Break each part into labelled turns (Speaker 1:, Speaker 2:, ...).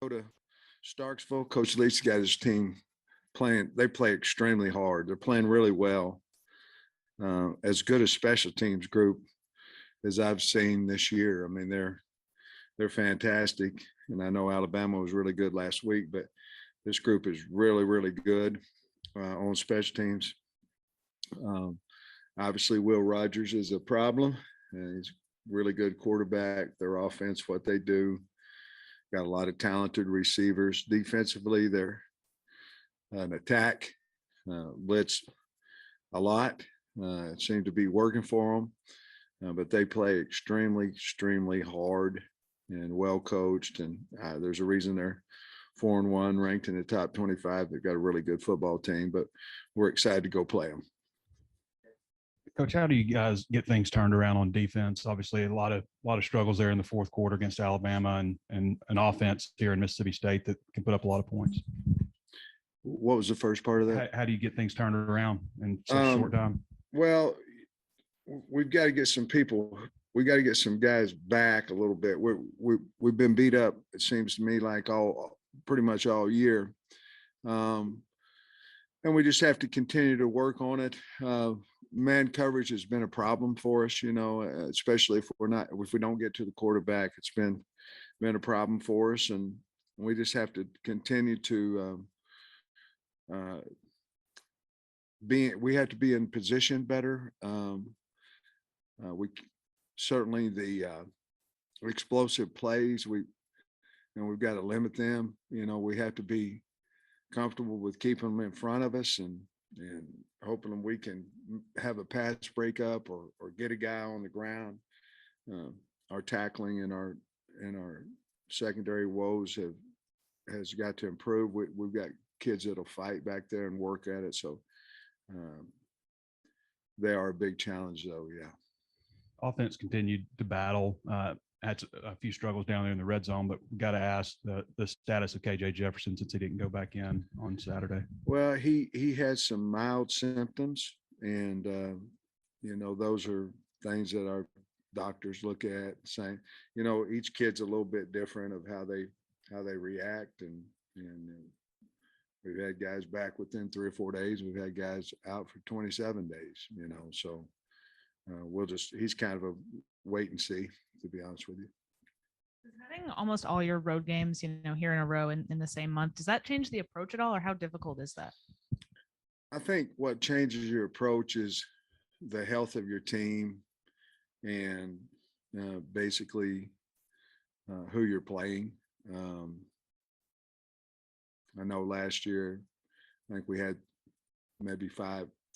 Speaker 1: go to Starksville, Coach Leach got his team playing. They play extremely hard. They're playing really well. As good a special teams group as I've seen this year. I mean, they're fantastic, and I know Alabama was really good last week, but this group is really, really good on special teams. Um, Obviously, Will Rogers is a problem. He's a really good quarterback. Their offense, what they do, got a lot of talented receivers. Defensively, they're an attack, blitz a lot. It seemed to be working for them, but they play extremely, extremely hard and well coached. And there's a reason they're 4-1, ranked in the top 25. They've got a really good football team, but we're excited to go play them.
Speaker 2: Coach, how do you guys get things turned around on defense? Obviously, a lot of struggles there in the fourth quarter against Alabama and an offense here in Mississippi State that can put up a lot of points.
Speaker 1: What was the first part of that?
Speaker 2: How do you get things turned around in such a short time?
Speaker 1: Well, we've got to get some people. We got to get some guys back a little bit. We've been beat up. It seems to me like pretty much all year, and we just have to continue to work on it. Man coverage has been a problem for us, especially if we don't get to the quarterback. It's been a problem for us, and we just have to continue to we have to be in position better. We certainly the explosive plays we've got to limit them. We have to be comfortable with keeping them in front of us and hoping we can have a pass breakup or get a guy on the ground. Our tackling and our secondary woes has got to improve. We've got kids that'll fight back there and work at it. So they are a big challenge, though. Yeah.
Speaker 2: Offense continued to battle. Had a few struggles down there in the red zone, but we got to ask the status of KJ Jefferson since he didn't go back in on Saturday.
Speaker 1: Well, he had some mild symptoms, and those are things that our doctors look at, saying, each kid's a little bit different of how they react, and we've had guys back within 3 or 4 days. We've had guys out for 27 days. So he's kind of a wait and see, to be honest with you.
Speaker 3: Having almost all your road games, here in a row in the same month, does that change the approach at all, or how difficult is that?
Speaker 1: I think what changes your approach is the health of your team and basically who you're playing. I know last year, I think we had maybe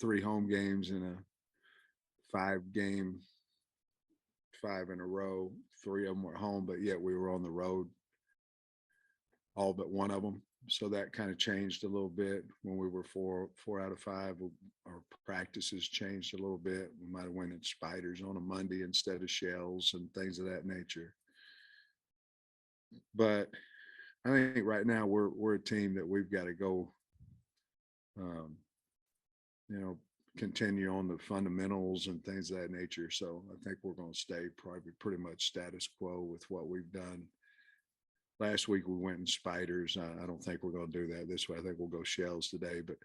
Speaker 1: 3 home games in a 5-game, 5 in a row. 3 of them were home, but yet we were on the road, all but one of them. So that kind of changed a little bit when we were 4 out of 5. Our practices changed a little bit. We might have went in spiders on a Monday instead of shells and things of that nature. But I think right now we're a team that we've got to go, continue on the fundamentals and things of that nature. So I think we're going to stay probably pretty much status quo with what we've done. Last week we went in spiders. I don't think we're going to do that this way. I think we'll go shells today, but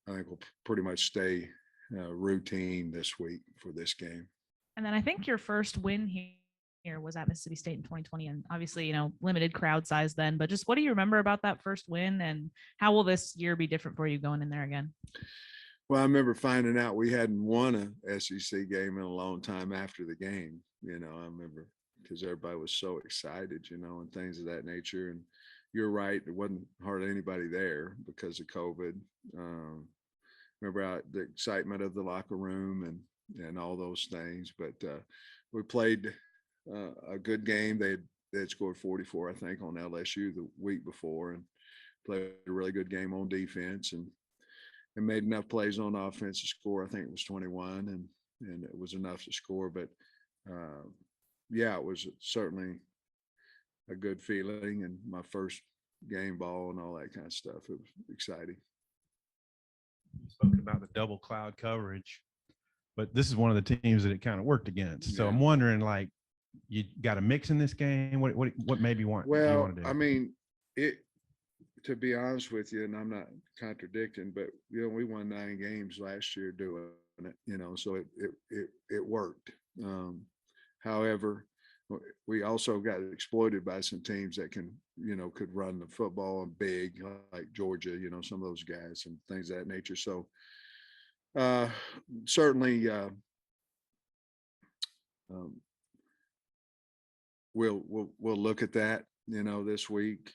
Speaker 1: I think we'll pretty much stay routine this week for this game.
Speaker 3: And then I think your first win here was at Mississippi State in 2020, and obviously, limited crowd size then, but just what do you remember about that first win, and how will this year be different for you going in there again?
Speaker 1: Well, I remember finding out we hadn't won a SEC game in a long time after the game. I remember because everybody was so excited, and things of that nature. And you're right, there wasn't hardly anybody there because of COVID. Remember the excitement of the locker room and all those things. But we played a good game. They had scored 44, I think, on LSU the week before, and played a really good game on defense and made enough plays on offense to score. I think it was 21, and it was enough to score. But it was certainly a good feeling, and my first game ball and all that kind of stuff. It was exciting.
Speaker 2: You spoke about the double cloud coverage, but this is one of the teams that it kind of worked against. So I'm wondering, you got a mix in this game. What maybe you want?
Speaker 1: Well,
Speaker 2: you want to do?
Speaker 1: I mean, it, to be honest with you, and I'm not contradicting, but we won 9 games last year doing it, so it worked. However, we also got exploited by some teams that could run the football and big, like Georgia, some of those guys and things of that nature. So certainly we'll look at that, this week.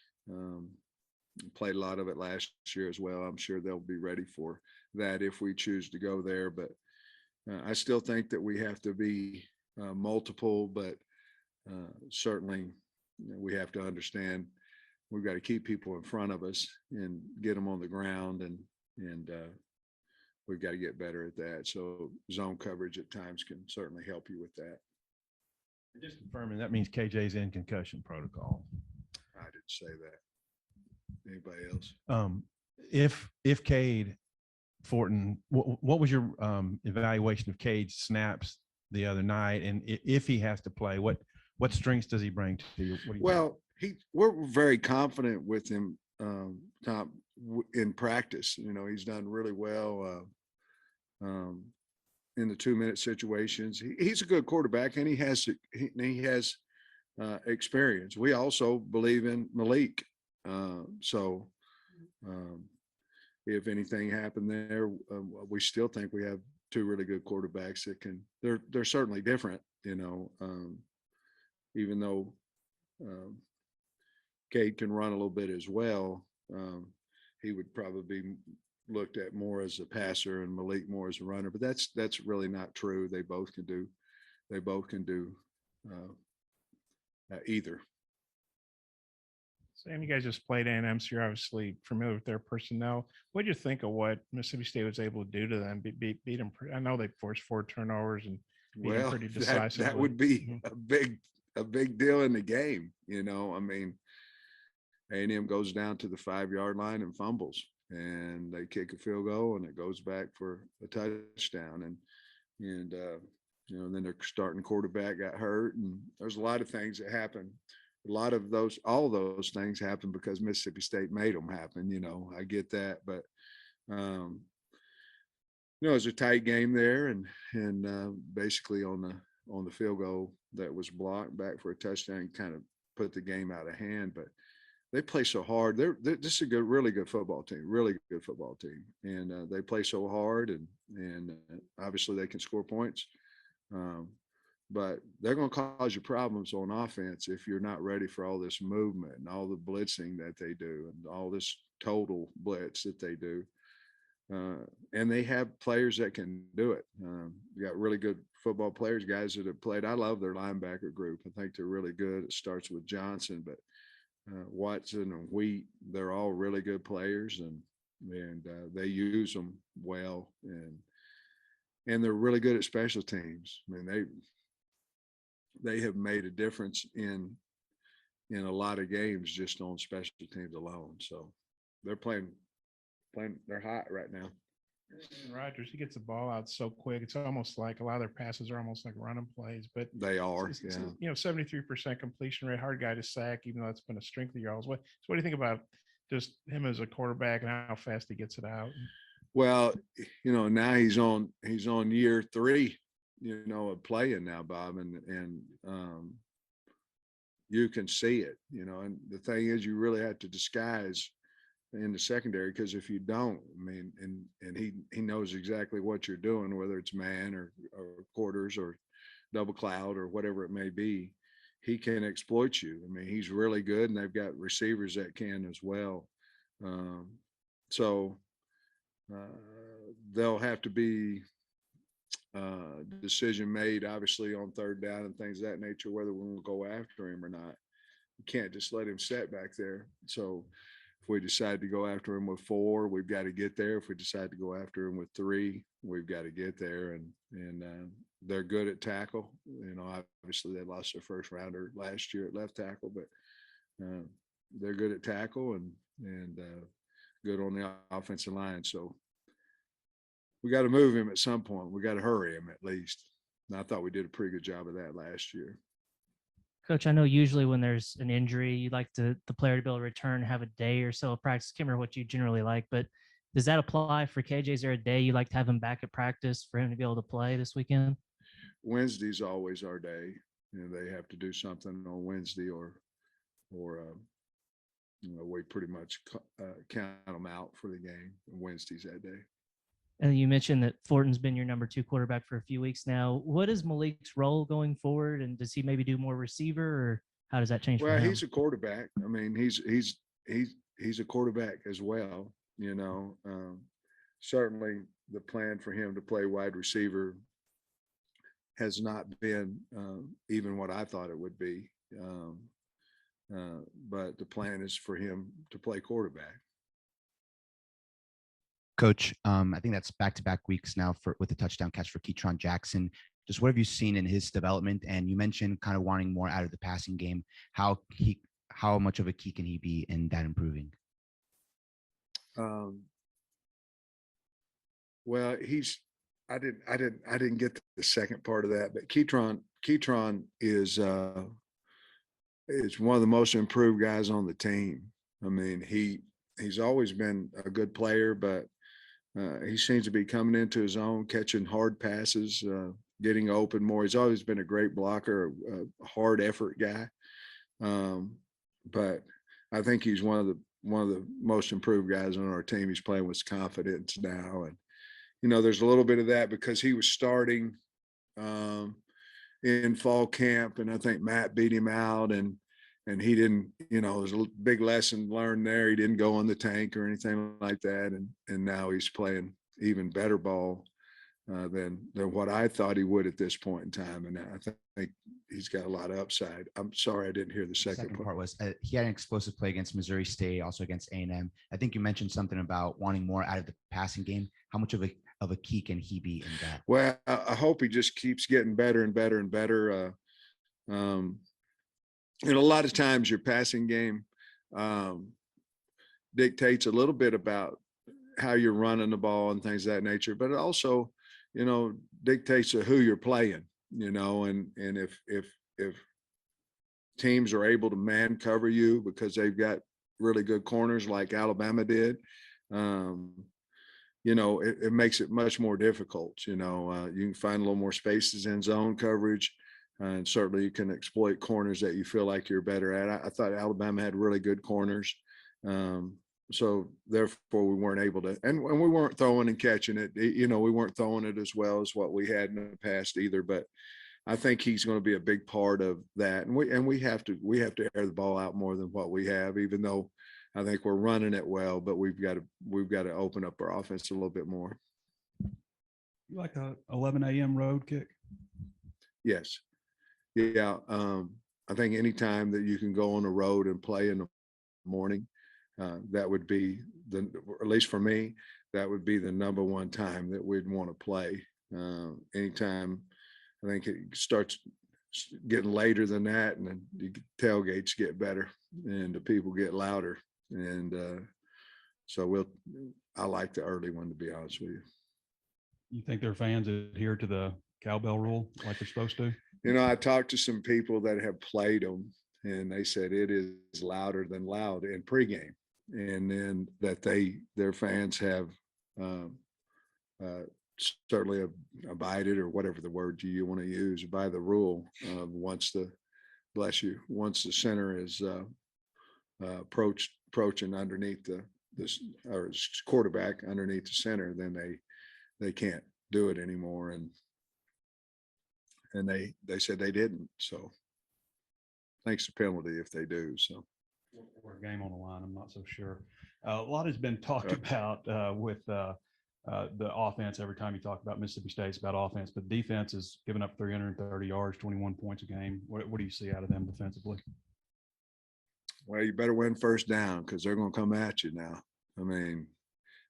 Speaker 1: Played a lot of it last year as well. I'm sure they'll be ready for that if we choose to go there. But I still think that we have to be multiple, but certainly we have to understand we've got to keep people in front of us and get them on the ground, and we've got to get better at that. So zone coverage at times can certainly help you with that.
Speaker 4: Just confirming, that means KJ's in concussion protocol.
Speaker 1: I didn't say that. Anybody else?
Speaker 4: If Cade Fortin, what was your evaluation of Cade's snaps the other night? And if he has to play, what strengths does he bring to you?
Speaker 1: Well, we're very confident with him, Tom, in practice. He's done really well in the 2-minute situations. He's a good quarterback, and he has experience. We also believe in Malik. So if anything happened there, we still think we have 2 really good quarterbacks that they're certainly different, even though Cade can run a little bit as well. He would probably be looked at more as a passer and Malik more as a runner, but that's really not true. They both can do either.
Speaker 5: Sam, you guys just played A&M, so you're obviously familiar with their personnel. What did you think of what Mississippi State was able to do to them? Beat them. I know they forced 4 turnovers and beat them pretty decisively.
Speaker 1: That would be a big deal in the game. I mean, A&M goes down to the 5-yard line and fumbles, and they kick a field goal, and it goes back for a touchdown. And then their starting quarterback got hurt, and there's a lot of things that happen. All those things happen because Mississippi State made them happen. I get that, but it was a tight game there, and basically on the field goal that was blocked back for a touchdown, kind of put the game out of hand. But they play so hard. This is a really good football team, and they play so hard, and obviously they can score points. But they're going to cause you problems on offense if you're not ready for all this movement and all the blitzing that they do and all this total blitz that they do. And they have players that can do it. You got really good football players, guys that have played. I love their linebacker group. I think they're really good. It starts with Johnson, but Watson and Wheat, they're all really good players, and they use them well. And they're really good at special teams. I mean, they have made a difference in a lot of games just on special teams alone. So they're playing, they're hot right now.
Speaker 5: Rodgers, he gets the ball out so quick. It's almost like a lot of their passes are almost like running plays, but
Speaker 1: they are,
Speaker 5: 73% completion rate, hard guy to sack, even though that's been a strength of yours. What do you think about just him as a quarterback and how fast he gets it out?
Speaker 1: Well, now he's on year 3, of playing now, Bob, and you can see it, and the thing is, you really have to disguise in the secondary, because if you don't, I mean, and he knows exactly what you're doing, whether it's man or quarters or double cloud or whatever it may be, he can exploit you. I mean, he's really good, and they've got receivers that can as well. So there'll have to be decision made, obviously, on 3rd down and things of that nature, whether we'll go after him or not. You can't just let him sit back there. So if we decide to go after him with 4, we've got to get there. If we decide to go after him with 3, we've got to get there. And they're good at tackle. Obviously they lost their first rounder last year at left tackle, but they're good at tackle and good on the offensive line. So we got to move him at some point. We got to hurry him at least. And I thought we did a pretty good job of that last year.
Speaker 6: Coach, I know usually when there's an injury, you like the player to be able to return, have a day or so of practice. Can't remember what you generally like, but does that apply for KJ? Is there a day you like to have him back at practice for him to be able to play this weekend?
Speaker 1: Wednesday's always our day. They have to do something on Wednesday or we pretty much count them out for the game. Wednesday's that day.
Speaker 6: And you mentioned that Fortin's been your number 2 quarterback for a few weeks now. What is Malik's role going forward? And does he maybe do more receiver, or how does that change for
Speaker 1: Well,
Speaker 6: him?
Speaker 1: he's a quarterback. I mean, he's a quarterback as well. Certainly the plan for him to play wide receiver has not been even what I thought it would be. But the plan is for him to play quarterback.
Speaker 7: Coach, I think that's back-to-back weeks now with the touchdown catch for KJ Jackson. Just what have you seen in his development? And you mentioned kind of wanting more out of the passing game. How much of a key can he be in that improving?
Speaker 1: Well, I didn't get the second part of that, but Keytron is one of the most improved guys on the team. I mean, he's always been a good player, but he seems to be coming into his own, catching hard passes, getting open more. He's always been a great blocker, a hard effort guy. But I think he's one of the most improved guys on our team. He's playing with confidence now, and there's a little bit of that because he was starting in fall camp, and I think Matt beat him out, and he didn't, there's a big lesson learned there. He didn't go on the tank or anything like that. And now he's playing even better ball than what I thought he would at this point in time. And I think he's got a lot of upside. I'm sorry, I didn't hear the second part.
Speaker 7: Was he had an explosive play against Missouri State, also against A&M. I think you mentioned something about wanting more out of the passing game. How much of a key can he be in that?
Speaker 1: Well, I hope he just keeps getting better and better and better. A lot of times your passing game dictates a little bit about how you're running the ball and things of that nature, but it also, dictates to who you're playing, and if teams are able to man cover you because they've got really good corners like Alabama did, it makes it much more difficult. You can find a little more spaces in zone coverage. And certainly you can exploit corners that you feel like you're better at. I thought Alabama had really good corners. So therefore we weren't able to, and we weren't throwing and catching it. We weren't throwing it as well as what we had in the past either. But I think he's going to be a big part of that. And we have to air the ball out more than what we have, even though I think we're running it well, but we've got to open up our offense a little bit more.
Speaker 2: You like a 11 a.m. road kick?
Speaker 1: Yes. Yeah. I think anytime that you can go on the road and play in the morning, that would be at least for me, that would be the number one time that we'd want to play. Anytime I think it starts getting later than that, and then the tailgates get better and the people get louder. And so I like the early one, to be honest with you.
Speaker 2: You think their fans adhere to the cowbell rule like they're supposed to?
Speaker 1: I talked to some people that have played them, and they said it is louder than loud in pregame, and then that their fans have certainly abided, or whatever the word you want to use, by the rule of once the center is approaching underneath or quarterback underneath the center, then they can't do it anymore. And they said they didn't. So thanks to penalty if they do. So
Speaker 2: or a game on the line, I'm not so sure. A lot has been talked about with the offense. Every time you talk about Mississippi State, it's about offense, but defense is giving up 330 yards, 21 points a game. What do you see out of them defensively?
Speaker 1: Well, you better win first down because they're going to come at you now. I mean,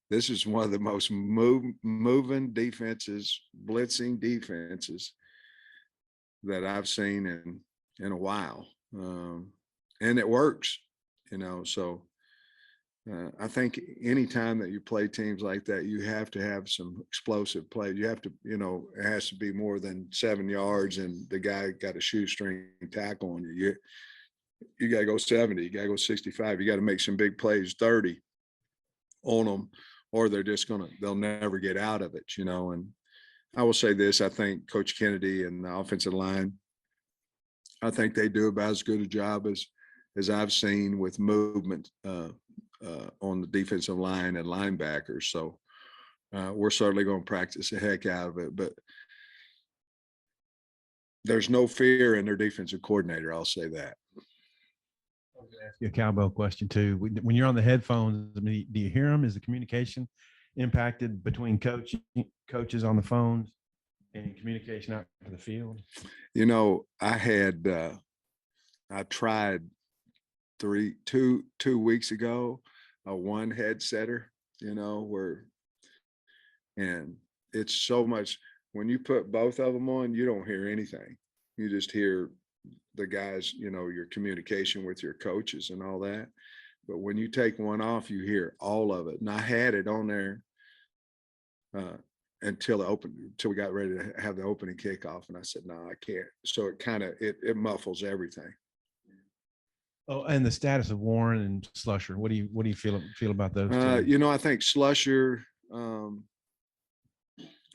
Speaker 1: this is one of the most moving defenses, blitzing defenses that I've seen in a while. And it works, so I think anytime that you play teams like that, you have to have some explosive play. You have to, it has to be more than 7 yards and the guy got a shoestring tackle on you. You got to go 70, you got to go 65. You got to make some big plays, 30 on them, or they'll never get out of it, And I will say this, I think Coach Kennedy and the offensive line, I think they do about as good a job as I've seen with movement on the defensive line and linebackers. So we're certainly going to practice the heck out of it, but there's no fear in their defensive coordinator. I'll say that.
Speaker 4: Ask you a cowbell question too. When you're on the headphones, I mean, do you hear them? Is the communication impacted between coaches on the phones and communication out to the field?
Speaker 1: I tried 2 weeks ago, a one headsetter, and it's so much when you put both of them on, you don't hear anything. You just hear the guys, your communication with your coaches and all that. But when you take one off, you hear all of it. And I had it on there until we got ready to have the opening kickoff. And I said, no, I can't. So it muffles everything.
Speaker 4: Oh, and the status of Warren and Slusher. What do you feel about those two?
Speaker 1: I think Slusher,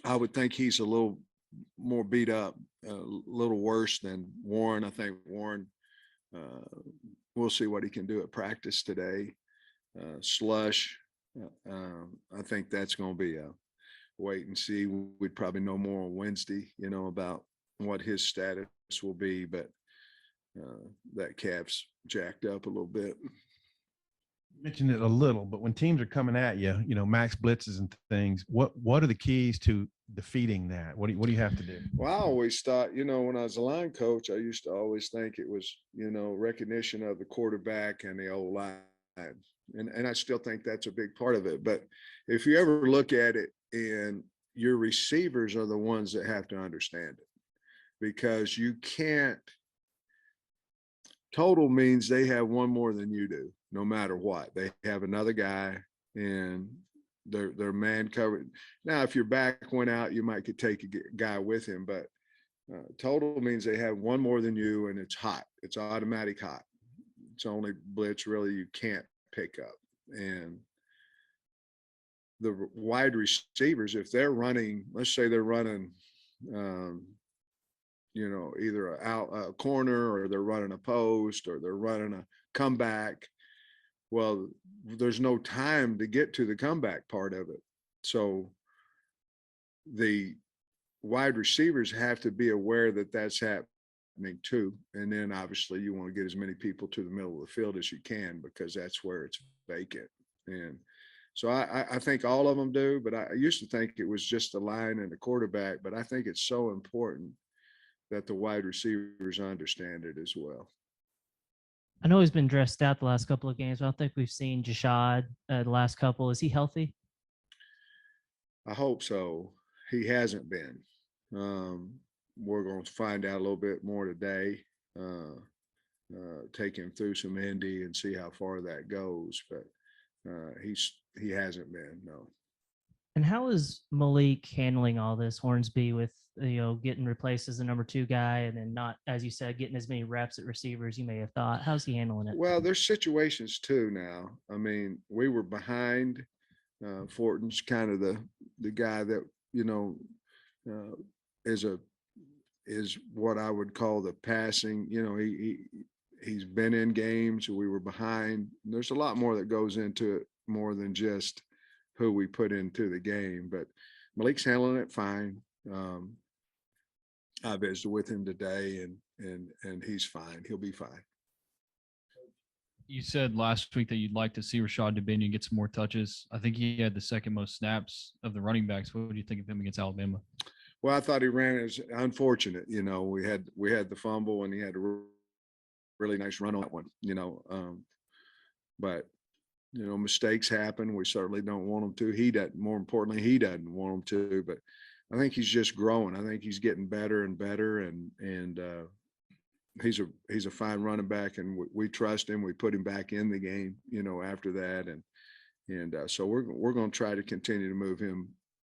Speaker 1: I would think he's a little more beat up, a little worse than Warren. I think Warren, we'll see what he can do at practice today. Slush, I think that's going to be a wait and see. We'd probably know more on Wednesday, about what his status will be, but that calf's jacked up a little bit.
Speaker 4: You mentioned it a little, but when teams are coming at you, max blitzes and things, what are the keys to defeating that? What do you have to do?
Speaker 1: Well, I always thought, when I was a line coach, I used to always think it was, recognition of the quarterback and the O-line. And I still think that's a big part of it. But if you ever look at it, and your receivers are the ones that have to understand it, because you can't. Total means they have one more than you do, no matter what. They have another guy and they're man covered. Now, if your back went out, you might could take a guy with him, but total means they have one more than you, and it's hot. It's automatic hot. It's only blitz really you can't pick up. And the wide receivers, if they're running, let's say they're running, either a corner, or they're running a post, or they're running a comeback. Well, there's no time to get to the comeback part of it. So the wide receivers have to be aware that that's happening too. And then obviously you want to get as many people to the middle of the field as you can, because that's where it's vacant. And so I think all of them do, but I used to think it was just the line and the quarterback, but I think it's so important that the wide receivers understand it as well.
Speaker 6: I know he's been dressed out the last couple of games. I don't think we've seen Jashad the last couple. Is he healthy?
Speaker 1: I hope so. He hasn't been. We're going to find out a little bit more today. Take him through some Indy and see how far that goes. But he hasn't been, no.
Speaker 6: And how is Malik handling all this, Hornsby, with getting replaced as the number 2 guy, and then not, as you said, getting as many reps at receivers you may have thought? How's he handling it?
Speaker 1: Well, there's situations too now. I mean, we were behind. Fortin's kind of the guy that is what I would call the passing. He's been in games. We were behind. There's a lot more that goes into it, more than just who we put into the game. But Malik's handling it fine. I visited with him today, and he's fine. He'll be fine.
Speaker 8: You said last week that you'd like to see Rashad Dubinion get some more touches. I think he had the second most snaps of the running backs. What do you think of him against Alabama?
Speaker 1: Well, I thought he ran as unfortunate. We had the fumble, and he had a really nice run on that one. But mistakes happen. We certainly don't want him to. He doesn't. More importantly, he doesn't want him to. But I think he's just growing. I think he's getting better and better, and he's a fine running back, and we trust him. We put him back in the game, after that, and so we're going to try to continue to move him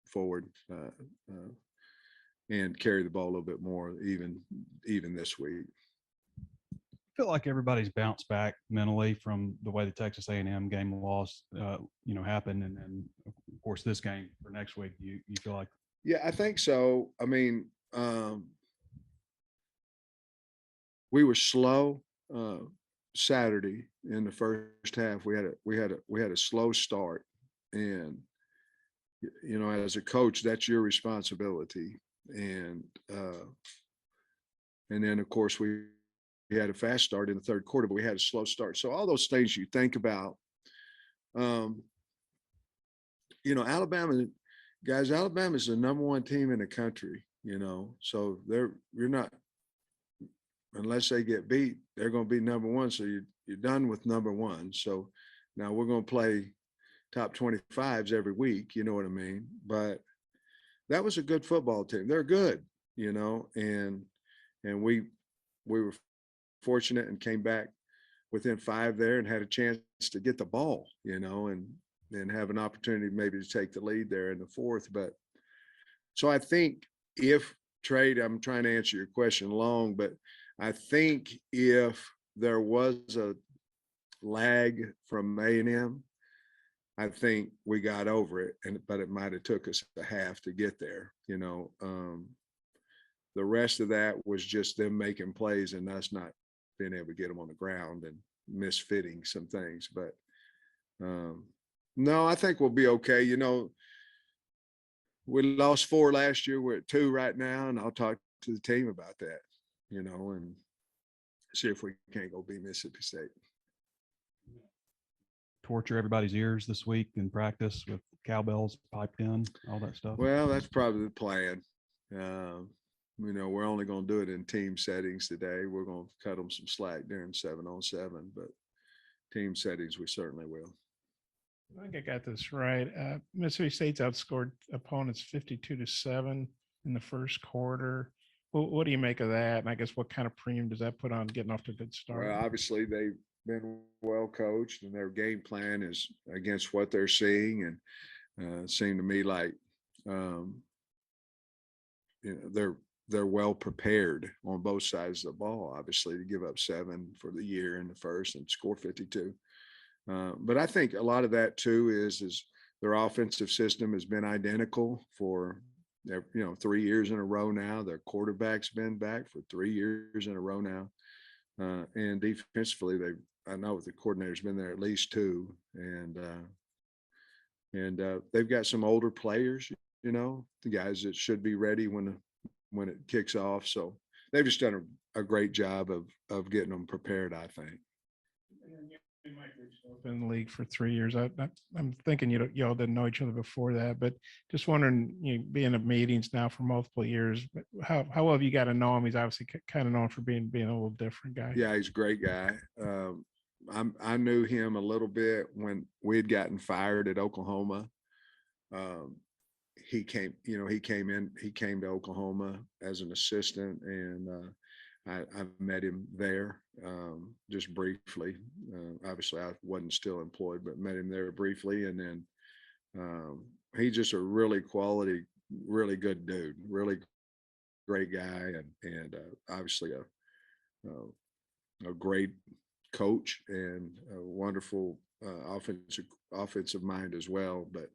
Speaker 1: forward and carry the ball a little bit more, even this week.
Speaker 2: I feel like everybody's bounced back mentally from the way the Texas A&M game loss, happened, and then of course this game for next week. You feel like?
Speaker 1: Yeah, I think so. I mean, we were slow Saturday in the first half. We had a slow start, and as a coach, that's your responsibility. And then of course we had a fast start in the third quarter, but we had a slow start. So all those things you think about, Alabama is the number one team in the country, so you're not, unless they get beat, they're going to be number one. So you're done with number one. So now we're going to play top 25s every week. You know what I mean? But that was a good football team. They're good, and we were fortunate and came back within 5 there and had a chance to get the ball, and have an opportunity maybe to take the lead there in the fourth. But so I think if trade, I'm trying to answer your question long, but I think if there was a lag from A&M, I think we got over it, but it might have took us a half to get there. The rest of that was just them making plays and us not being able to get them on the ground and misfitting some things. But no, I think we'll be okay. We lost 4 last year. We're at 2 right now, and I'll talk to the team about that, and see if we can't go beat Mississippi State.
Speaker 2: Torture everybody's ears this week in practice with cowbells piped in, all that stuff?
Speaker 1: Well, that's probably the plan. We're only going to do it in team settings today. We're going to cut them some slack during 7-on-7, but team settings, we certainly will.
Speaker 5: I think I got this right. Mississippi State's outscored opponents 52-7 in the first quarter. What do you make of that? And I guess what kind of premium does that put on getting off to a good start?
Speaker 1: Well, obviously they've been well coached, and their game plan is against what they're seeing. And it seemed to me like they're well prepared on both sides of the ball, obviously, to give up 7 for the year in the first and score 52. But I think a lot of that too is their offensive system has been identical for 3 years in a row now. Their quarterback's been back for 3 years in a row now. And defensively, I know the coordinator's been there at least 2, and they've got some older players, the guys that should be ready when it kicks off. So they've just done a great job of getting them prepared, I think.
Speaker 5: In the league for 3 years. I'm thinking y'all didn't know each other before that, but just wondering, being at meetings now for multiple years, how well have you got to know him? He's obviously kind of known for being a little different guy.
Speaker 1: Yeah, he's a great guy. I knew him a little bit when we had gotten fired at Oklahoma. He came to Oklahoma as an assistant, and I met him there just briefly. Obviously, I wasn't still employed, but met him there briefly. And then he's just a really quality, really good dude, really great guy, and obviously a great coach and a wonderful offensive mind as well. But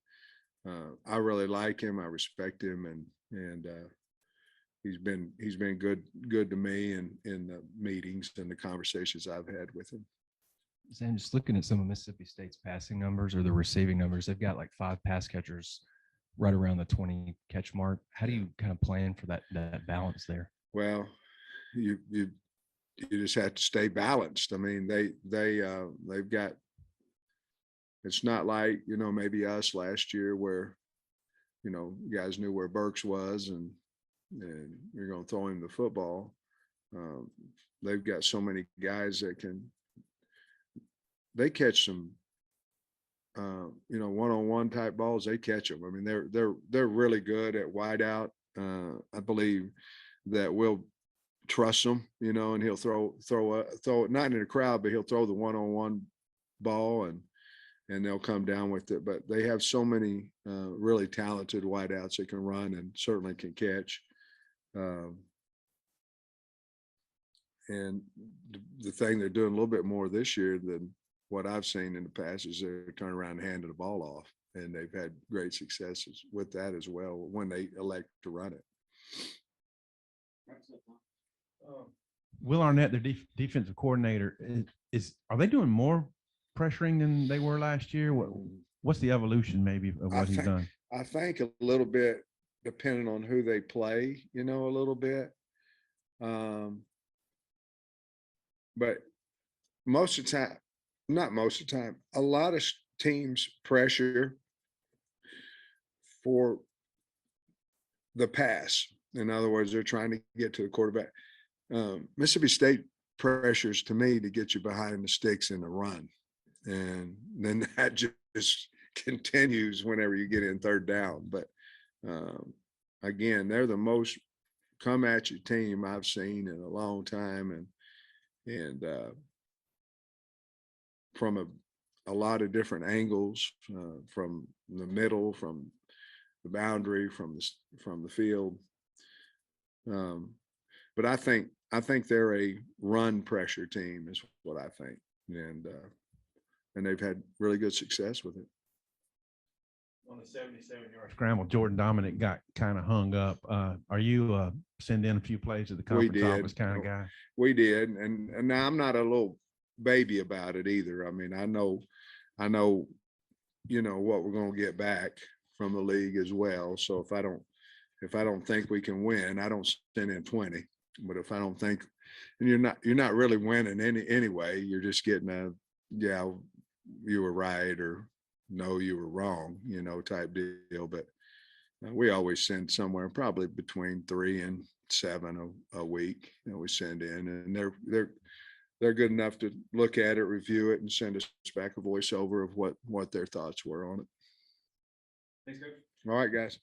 Speaker 1: I really like him. I respect him, and he's been good to me in the meetings and the conversations I've had with him.
Speaker 9: And just looking at some of Mississippi State's passing numbers or the receiving numbers, they've got like 5 pass catchers right around the 20 catch mark. How do you kind of plan for that balance there?
Speaker 1: Well, you just have to stay balanced. I mean, they've got, it's not like, maybe us last year where, guys knew where Burks was and you're going to throw him the football. They've got so many guys that they catch some, one-on-one type balls. They catch them. I mean, they're really good at wide out. I believe that we'll trusts them, you know, and he'll throw it not in a crowd, but he'll throw the one-on-one ball and they'll come down with it. But they have so many really talented wideouts that can run and certainly can catch. And the thing they're doing a little bit more this year than what I've seen in the past is they're turning around and handing the ball off. And they've had great successes with that as well when they elect to run it.
Speaker 4: Will Arnett, their defensive coordinator, are they doing more pressuring than they were last year? What's the evolution maybe of what he's done?
Speaker 1: I think a little bit depending on who they play, you know, a little bit. But most of the time, not most of the time, a lot of teams pressure for the pass. In other words, they're trying to get to the quarterback. Mississippi State pressures to me to get you behind the sticks in the run. And then that just continues whenever you get in third down. But again, they're the most come at you team I've seen in a long time. And from a lot of different angles, from the middle, from the boundary, from the field. But I think they're a run pressure team is what I think. And they've had really good success with it.
Speaker 4: On the 77-yard scramble, Jordan Dominic got kind of hung up. Are you send in a few plays to the conference office kind of guy?
Speaker 1: We did. And now I'm not a little baby about it either. I mean, I know, you know, what we're going to get back from the league as well. So if I don't think we can win, I don't send in 20. But if I don't think, and you're not really winning anyway, you're just getting a, yeah, you were right, or no, you were wrong, you know, type deal. But we always send somewhere probably between 3 and 7 a week that we send in, and they're good enough to look at it, review it, and send us back a voiceover of what their thoughts were on it.
Speaker 2: Thanks, Coach.
Speaker 1: All right, guys.